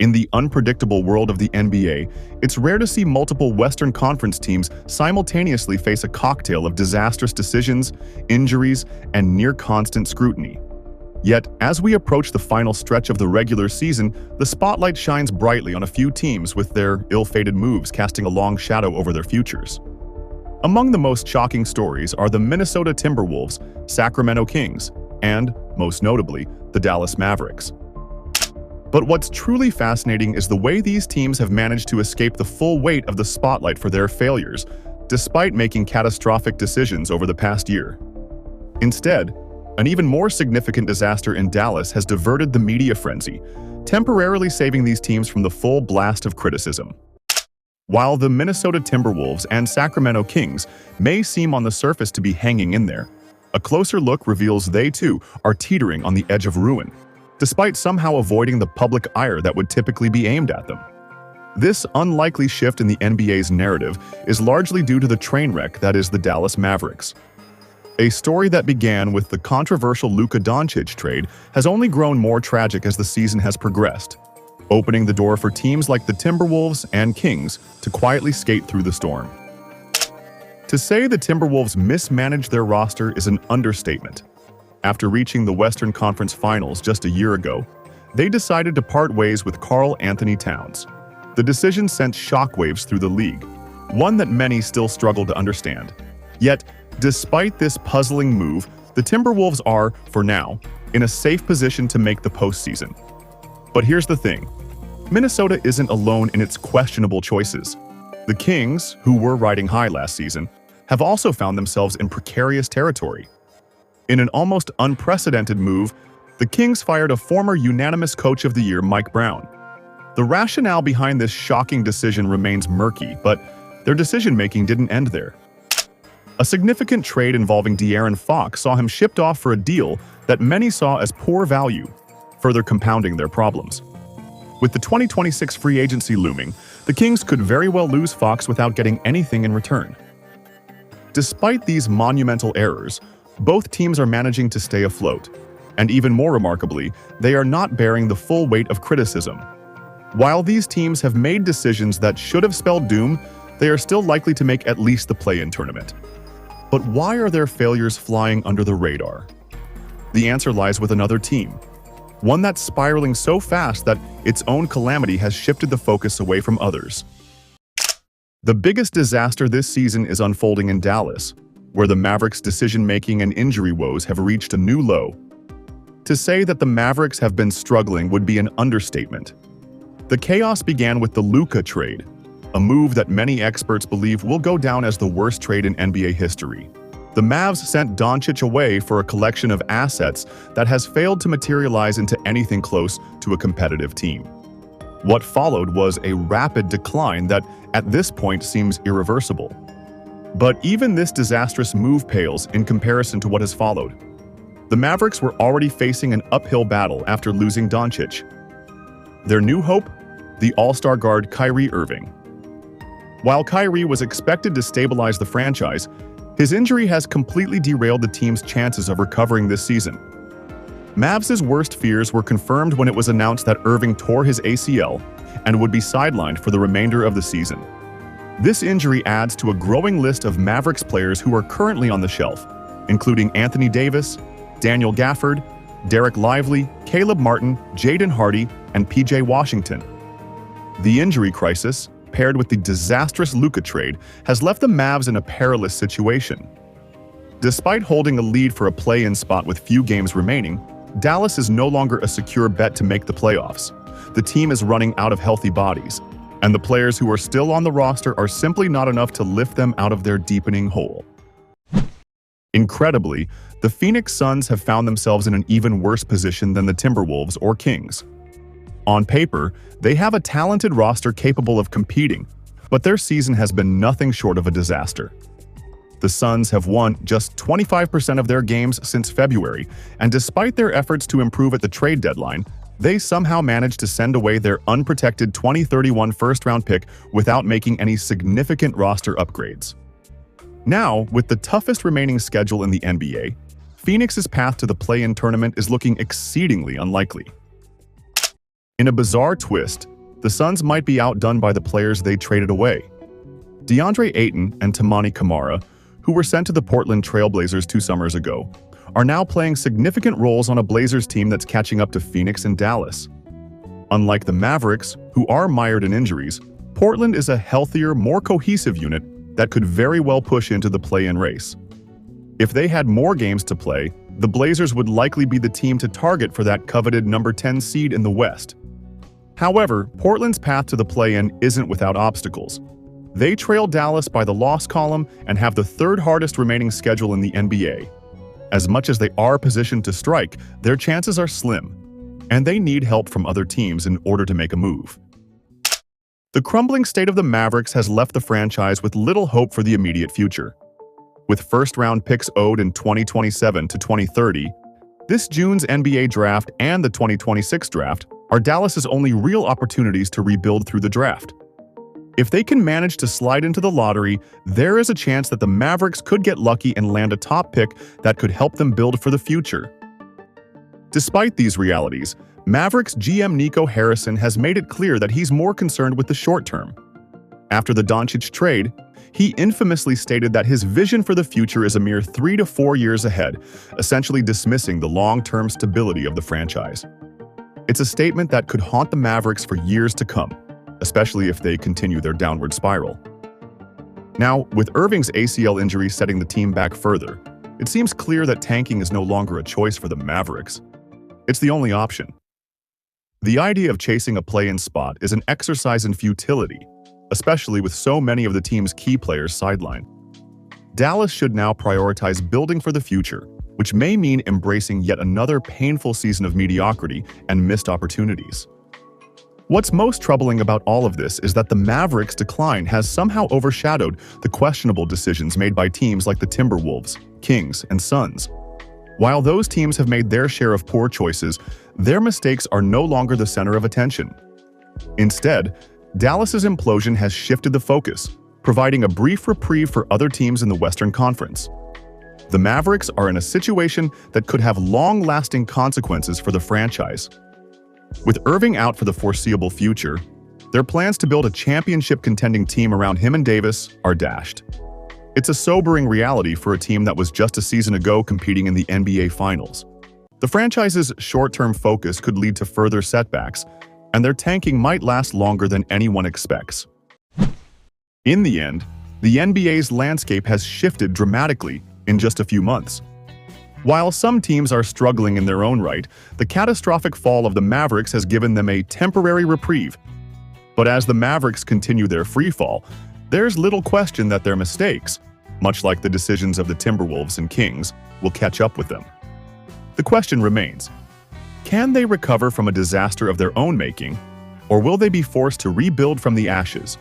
In the unpredictable world of the NBA, it's rare to see multiple Western Conference teams simultaneously face a cocktail of disastrous decisions, injuries, and near-constant scrutiny. Yet, as we approach the final stretch of the regular season, the spotlight shines brightly on a few teams with their ill-fated moves casting a long shadow over their futures. Among the most shocking stories are the Minnesota Timberwolves, Sacramento Kings, and, most notably, the Dallas Mavericks. But what's truly fascinating is the way these teams have managed to escape the full weight of the spotlight for their failures, despite making catastrophic decisions over the past year. Instead, an even more significant disaster in Dallas has diverted the media frenzy, temporarily saving these teams from the full blast of criticism. While the Minnesota Timberwolves and Sacramento Kings may seem on the surface to be hanging in there, a closer look reveals they too are teetering on the edge of ruin, despite somehow avoiding the public ire that would typically be aimed at them. This unlikely shift in the NBA's narrative is largely due to the train wreck that is the Dallas Mavericks. A story that began with the controversial Luka Doncic trade has only grown more tragic as the season has progressed, opening the door for teams like the Timberwolves and Kings to quietly skate through the storm. To say the Timberwolves mismanaged their roster is an understatement. After reaching the Western Conference Finals just a year ago, they decided to part ways with Karl Anthony Towns. The decision sent shockwaves through the league, one that many still struggle to understand. Yet, despite this puzzling move, the Timberwolves are, for now, in a safe position to make the postseason. But here's the thing. Minnesota isn't alone in its questionable choices. The Kings, who were riding high last season, have also found themselves in precarious territory. In an almost unprecedented move, the Kings fired a former unanimous Coach of the Year, Mike Brown. The rationale behind this shocking decision remains murky, but their decision-making didn't end there. A significant trade involving De'Aaron Fox saw him shipped off for a deal that many saw as poor value, further compounding their problems. With the 2026 free agency looming, the Kings could very well lose Fox without getting anything in return. Despite these monumental errors, both teams are managing to stay afloat, and even more remarkably, they are not bearing the full weight of criticism. While these teams have made decisions that should have spelled doom, they are still likely to make at least the play-in tournament. But why are their failures flying under the radar? The answer lies with another team, one that's spiraling so fast that its own calamity has shifted the focus away from others. The biggest disaster this season is unfolding in Dallas, where the Mavericks' decision-making and injury woes have reached a new low. To say that the Mavericks have been struggling would be an understatement. The chaos began with the Luka trade, a move that many experts believe will go down as the worst trade in NBA history. The Mavs sent Doncic away for a collection of assets that has failed to materialize into anything close to a competitive team. What followed was a rapid decline that, at this point, seems irreversible. But even this disastrous move pales in comparison to what has followed. The Mavericks were already facing an uphill battle after losing Doncic. Their new hope? The all-star guard Kyrie Irving. While Kyrie was expected to stabilize the franchise, his injury has completely derailed the team's chances of recovering this season. Mavs' worst fears were confirmed when it was announced that Irving tore his ACL and would be sidelined for the remainder of the season. This injury adds to a growing list of Mavericks players who are currently on the shelf, including Anthony Davis, Daniel Gafford, Derek Lively, Caleb Martin, Jaden Hardy, and PJ Washington. The injury crisis, paired with the disastrous Luka trade, has left the Mavs in a perilous situation. Despite holding a lead for a play-in spot with few games remaining, Dallas is no longer a secure bet to make the playoffs. The team is running out of healthy bodies, and the players who are still on the roster are simply not enough to lift them out of their deepening hole. Incredibly, the Phoenix Suns have found themselves in an even worse position than the Timberwolves or Kings. On paper, they have a talented roster capable of competing, but their season has been nothing short of a disaster. The Suns have won just 25% of their games since February, and despite their efforts to improve at the trade deadline, they somehow managed to send away their unprotected 2031 first-round pick without making any significant roster upgrades. Now, with the toughest remaining schedule in the NBA, Phoenix's path to the play-in tournament is looking exceedingly unlikely. In a bizarre twist, the Suns might be outdone by the players they traded away. DeAndre Ayton and Toumani Camara, who were sent to the Portland Trail Blazers 2 summers ago, are now playing significant roles on a Blazers team that's catching up to Phoenix and Dallas. Unlike the Mavericks, who are mired in injuries, Portland is a healthier, more cohesive unit that could very well push into the play-in race. If they had more games to play, the Blazers would likely be the team to target for that coveted number 10 seed in the West. However, Portland's path to the play-in isn't without obstacles. They trail Dallas by the loss column and have the 3rd hardest remaining schedule in the NBA. As much as they are positioned to strike, their chances are slim, and they need help from other teams in order to make a move. The crumbling state of the Mavericks has left the franchise with little hope for the immediate future. With first-round picks owed in 2027 to 2030, this June's NBA draft and the 2026 draft are Dallas's only real opportunities to rebuild through the draft. If they can manage to slide into the lottery, there is a chance that the Mavericks could get lucky and land a top pick that could help them build for the future. Despite these realities, Mavericks GM Nico Harrison has made it clear that he's more concerned with the short term. After the Doncic trade, he infamously stated that his vision for the future is a mere 3 to 4 years ahead, essentially dismissing the long-term stability of the franchise. It's a statement that could haunt the Mavericks for years to come, especially if they continue their downward spiral. Now, with Irving's ACL injury setting the team back further, it seems clear that tanking is no longer a choice for the Mavericks. It's the only option. The idea of chasing a play-in spot is an exercise in futility, especially with so many of the team's key players sidelined. Dallas should now prioritize building for the future, which may mean embracing yet another painful season of mediocrity and missed opportunities. What's most troubling about all of this is that the Mavericks' decline has somehow overshadowed the questionable decisions made by teams like the Timberwolves, Kings, and Suns. While those teams have made their share of poor choices, their mistakes are no longer the center of attention. Instead, Dallas's implosion has shifted the focus, providing a brief reprieve for other teams in the Western Conference. The Mavericks are in a situation that could have long-lasting consequences for the franchise. With Irving out for the foreseeable future, their plans to build a championship-contending team around him and Davis are dashed. It's a sobering reality for a team that was just a season ago competing in the NBA Finals. The franchise's short-term focus could lead to further setbacks, and their tanking might last longer than anyone expects. In the end, the NBA's landscape has shifted dramatically in just a few months. While some teams are struggling in their own right, the catastrophic fall of the Mavericks has given them a temporary reprieve. But as the Mavericks continue their freefall, there's little question that their mistakes, much like the decisions of the Timberwolves and Kings, will catch up with them. The question remains, can they recover from a disaster of their own making, or will they be forced to rebuild from the ashes?